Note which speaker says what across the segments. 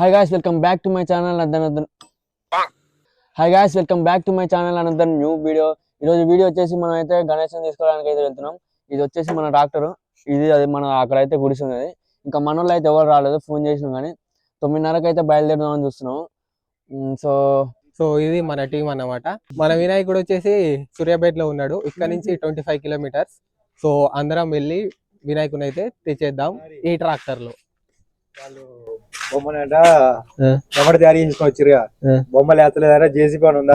Speaker 1: Hi guys, welcome back to my channel. Welcome back to my channel. Another new video. ఈరోజు video వచ్చేసి మనం అయితే గణేశం తీసుకోవడానికి అయితే వెళ్తున్నాం. ఇది వచ్చేసి మన డాక్టర్. ఇది అది మన అక్కడైతే గుడిసి ఉన్నది. ఇంకా మనోళ్ళు అయితే ఎవరు రాలేదు, ఫోన్ చేసినాం కానీ 9:30కి అయితే బయలుదేరుదామని చూస్తున్నాం. సో
Speaker 2: ఇది మన టీం అన్నమాట. మన వినాయకుడు వచ్చేసి సూర్యాపేటలో ఉన్నాడు. ఇక్కడ నుంచి 25 కిలోమీటర్స్. సో అందరం వెళ్ళి వినాయకుని అయితే తెచ్చేద్దాం ఈ ట్రాక్టర్ లో.
Speaker 3: వాళ్ళు బొమ్మనంట ఎవరు తయారు చేసుకొచ్చిరుగా బొమ్మలు ఎత్తలేదారా జేసీబీ అని ఉందా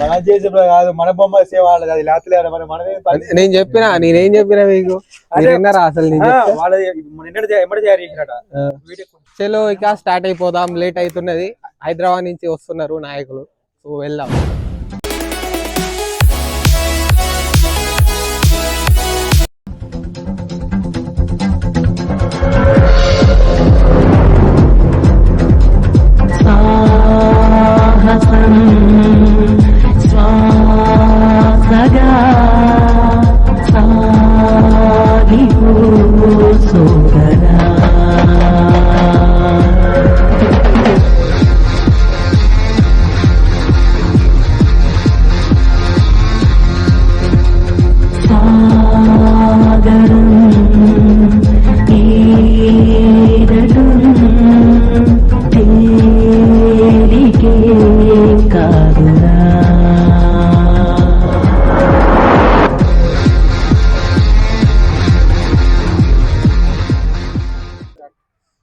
Speaker 3: మన జేసీబీ కాదు, మన బొమ్మ సేవ వాళ్ళది, అది లేతలేరా మరి మనదే.
Speaker 2: నేనేం చెప్పినా మీకు అసలు
Speaker 3: ఎమ్మడి తయారు చేసినట.
Speaker 2: చలో ఇక స్టార్ట్ అయిపోదాం, లేట్ అవుతున్నది. హైదరాబాద్ నుంచి వస్తున్నారు నాయకులు. సో వెళ్దాం.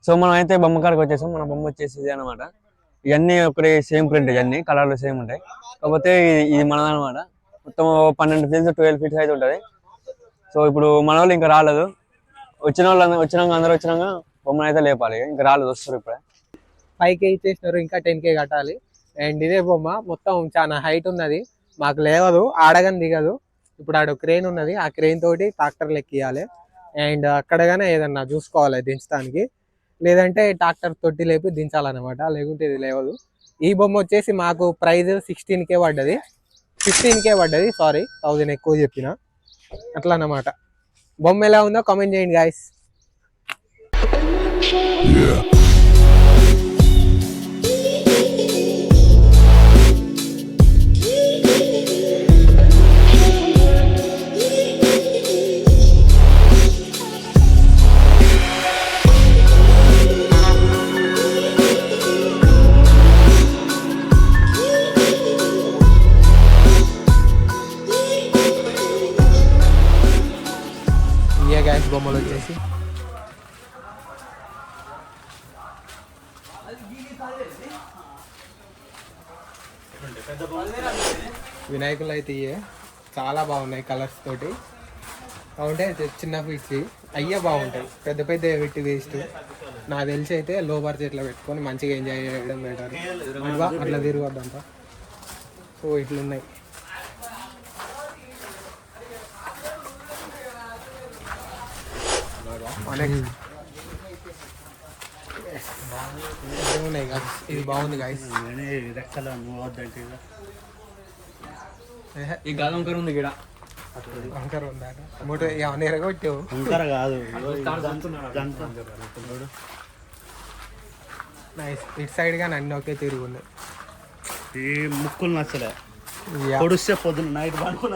Speaker 1: సో మనం అయితే బొమ్మ కాడికి వచ్చేసాం. మన బొమ్మ వచ్చేసి ఇది అనమాట. ఇవన్నీ ఒకటి సేమ్ ప్రింట్, ఇవన్నీ కలర్లు సేమ్ ఉంటాయి. కాకపోతే ఇది మనదనమాట. మొత్తం 12 ఫీట్స్ 12 ఫీట్స్ అయితే ఉంటుంది. సో ఇప్పుడు మన వాళ్ళు ఇంకా రాలేదు. వచ్చినాక అందరూ వచ్చినాక బొమ్మను అయితే లేపాలి. ఇంకా రాలేదు, వస్తారు ఇప్పుడే.
Speaker 2: 5K ఇచ్చేసినారు, ఇంకా 10K కట్టాలి. అండ్ ఇదే బొమ్మ మొత్తం చాలా హైట్ ఉన్నది, మాకు లేవదు, ఆడగానే దిగదు. ఇప్పుడు ఆడ క్రేన్ ఉన్నది, ఆ క్రేన్ తోటి ట్రాక్టర్లు ఎక్కియాలి. అండ్ అక్కడగానే ఏదన్నా చూసుకోవాలి దించడానికి, లేదంటే ట్రాక్టర్ తొట్టి లేపి దించాలన్నమాట, లేకుంటే ఇది లేవదు. ఈ బొమ్మ వచ్చేసి మాకు ప్రైజ్ 16K పడ్డది. 15K పడ్డది, సారీ 1000 ఎక్కువ చెప్పిన. అట్లా అన్నమాట. బొమ్మ ఎలా ఉందో కామెంట్ చేయండి గాయస్. బొమ్మలు వచ్చేసి వినాయకులు అయితే చాలా బాగున్నాయి కలర్స్ తోటి. కావుంటే చిన్న ఫీట్స్ అయ్యే బాగుంటాయి, పెద్ద పెద్ద పెట్టి వేస్ట్. నాకు తెలిసి అయితే లో బడ్జెట్లో పెట్టుకొని మంచిగా ఎంజాయ్ చేయడం బెటర్. అట్లా తిరగద్దంట. సో ఇట్లున్నాయి. ఇది బాగుంది గాయస్.
Speaker 1: ఈ గాలంకర్ ఉంది గిడ,
Speaker 2: వంకర ఉందా మూట ఏమన్నా ఎరగొట్టావు?
Speaker 3: వంకర కాదు,
Speaker 2: నైస్. ఇటు సైడ్ గా అన్ని ఒకే తిరుగున్నాయి.
Speaker 3: ఈ ముక్కులు నచ్చలే, పొడుస్తే పొద్దున్న నైట్ పడుకుని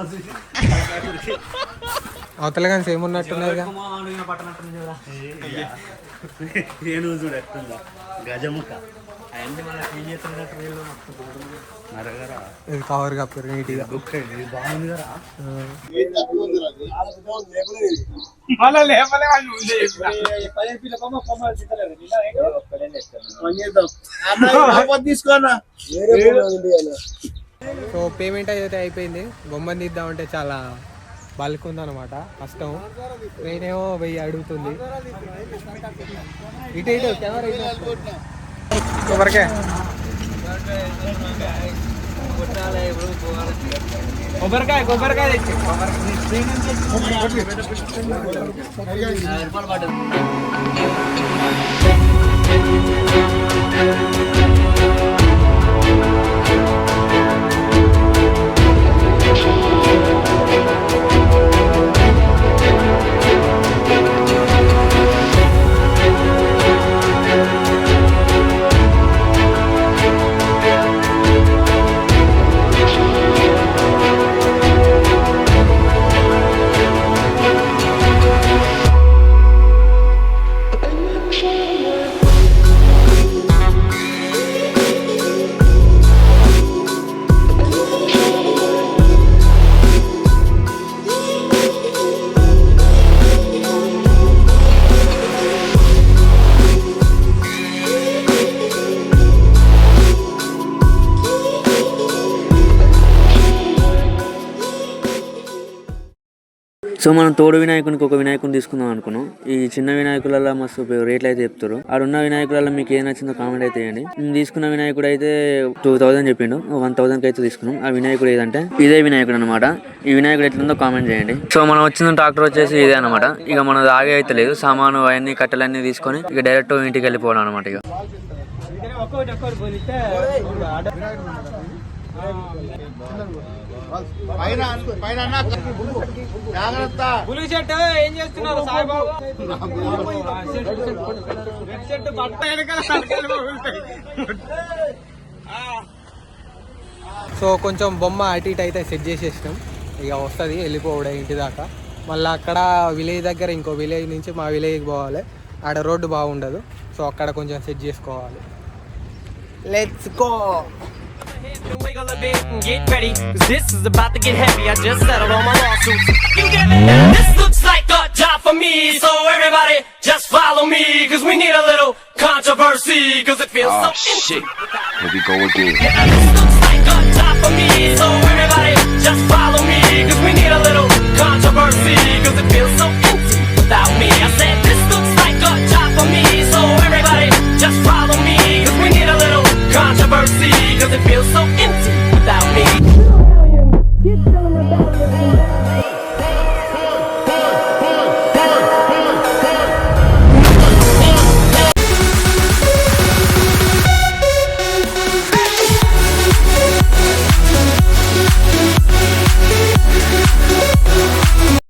Speaker 2: అవతల కానీ సేమ్ ఉన్నట్టున్నారు.
Speaker 3: గజముఖ
Speaker 2: ఇది కవర్ కప్పారు నీట్గా.
Speaker 3: బాగుంది కదా.
Speaker 2: సో పేమెంట్ అయితే అయిపోయింది. బొమ్మని తీద్దామంటే చాలా బల్క్ ఉందన్నమాట, కష్టం. ట్రైన్ ఏమో 1000 అడుగుతుంది. ఇటు కెమెరా కొబ్బరికాయ
Speaker 1: సో మనం తోడు వినాయకునికి ఒక వినాయకుని తీసుకుందాం అనుకున్నాం. ఈ చిన్న వినాయకులలో మస్తు రేట్లు అయితే చెప్తారు. ఆడున్న వినాయకులలో మీకు ఏం నచ్చిందో కామెంట్ అయితే చేయండి. నేను తీసుకున్న వినాయకుడు అయితే 2000 చెప్పిండు, 1000 కి అయితే తీసుకున్నాం. ఆ వినాయకుడు ఏదంటే ఇదే వినాయకుడు అనమాట. ఈ వినాయకుడు ఎట్లుందో కామెంట్ చేయండి. సో మనం వచ్చిన ట్రాక్టర్ వచ్చేసి ఇదే అనమాట. ఇక మనం ఆగే అయితే లేదు, సామాను అవన్నీ కట్టెలన్నీ తీసుకొని ఇక డైరెక్ట్ ఇంటికి వెళ్ళిపోవడం అనమాట. ఇక
Speaker 2: ఏం చేస్తున్నారు సాయిబాబు? సో కొంచెం బొమ్మ అటు ఇటు అయితే సెట్ చేసేసినాం. ఇక వస్తుంది వెళ్ళిపోవడం ఇంటి దాకా. మళ్ళీ అక్కడ విలేజ్ దగ్గర ఇంకో విలేజ్ నుంచి మా విలేజ్కి పోవాలి. ఆడ రోడ్డు బాగుండదు, సో అక్కడ కొంచెం సెట్ చేసుకోవాలి. Let's go.
Speaker 4: Wiggle a bit and get ready, 'cause this is about to get heavy. I just settled all my lawsuits. You get it? This looks like a job for me, so everybody just follow me, 'cause we need a little controversy, 'cause it feels so shit.
Speaker 5: Here we go again.
Speaker 4: This looks like a job for me, so everybody just follow me, 'cause we need a little controversy, 'cause it feels so empty without me. I said this looks like a job for me, so everybody just follow me, 'cause we need a little controversy, 'cause it feels so empty without me.